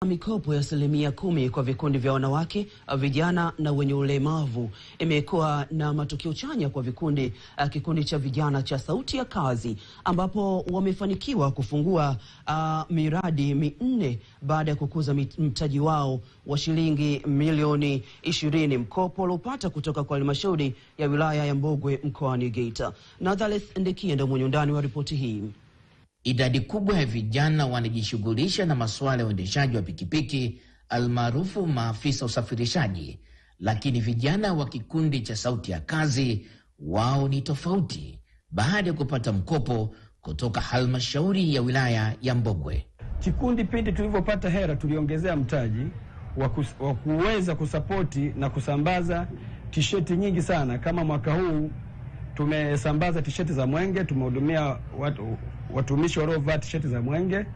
Mikopo ya 10% kwa vikundi vya wanawake, vijana na wenye ulemavu imekuwa na matokeo chanya kwa kikundi cha vijana cha Sauti ya Kazi, ambapo wamefanikiwa kufungua miradi 4 baada ya kukuza mtaji wao wa shilingi milioni 20, mkopo uliopata kutoka kwa halmashauri ya wilaya ya Mbogwe mkoani Geita. Nathalis Ndekia ndio mwenye undani wa ripoti hii. Idadi kubwa ya vijana wanajishughulisha na masuala ya uendeshaji wa pikipiki almaarufu maafisa usafirishaji, lakini vijana wa kikundi cha Sauti ya Kazi wao ni tofauti baada ya kupata mkopo kutoka halmashauri ya wilaya ya Mbogwe. Kikundi pindi tulivyopata hera tuliongezea mtaji wa kuweza kusapoti na kusambaza tisheti nyingi sana. Kama mwaka huu tumesambaza tisheti za Mwenge, tumehudumia watumishi waliovaa tisheti za Mwenge,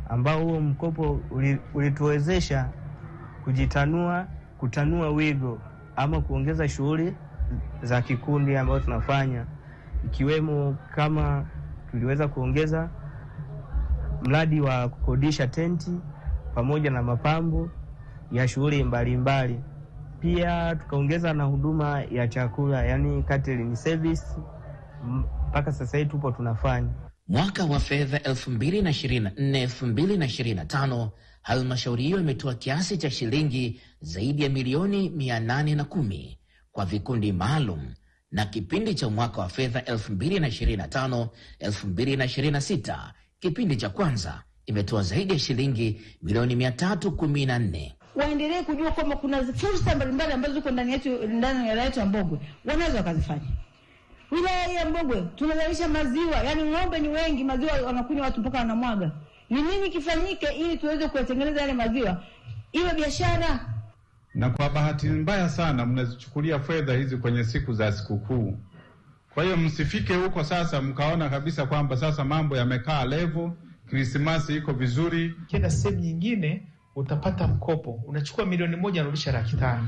ambao huo mkopo ulituwezesha kutanua wigo ama kuongeza shughuli za kikundi ambao tunafanya, ikiwemo kama tuliweza kuongeza mradi wa kukodisha tenti pamoja na mapambo ya shughuli mbalimbali. Pia tukaongeza na huduma ya chakula, yani catering service, mpaka sasa hivi tupo tunafanya. Mwaka wa fedha 2024-2025 halmashauri hiyo imetoa kiasi cha shilingi zaidi ya milioni 810 kwa vikundi maalum, na kipindi cha mwaka wa fedha 2025-2026 kipindi cha kwanza imetoa zaidi ya shilingi milioni 314. Waendelee kujua kwamba kuna fursa mbalimbali ambazo ziko ndani ya wilaya yetu ya Mbogwe, wanaweza wakazifanya. Wilaya ya Mbogwe tunazalisha maziwa, yani ng'ombe ni wengi, maziwa wanakunywa watu mpaka wanamwaga. Ni nini kifanyike ili tuweze kutengeneza yale maziwa iwe biashara? Na kwa bahati mbaya sana mnazichukulia fedha hizi kwenye siku za sikukuu. Kwa hiyo msifike huko sasa mkaona kabisa kwamba sasa mambo yamekaa level, Krismasi iko vizuri. Kila sehemu nyingine utapata mkopo, unachukua milioni 1 unarudisha 500,000,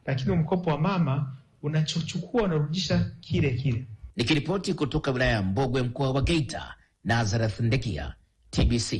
lakini mkopo wa mama unachochukua unarudisha kile. Nikiripoti kutoka wilaya ya Mbogwe mkoa wa Geita, Nathalis Ndekia, TBC.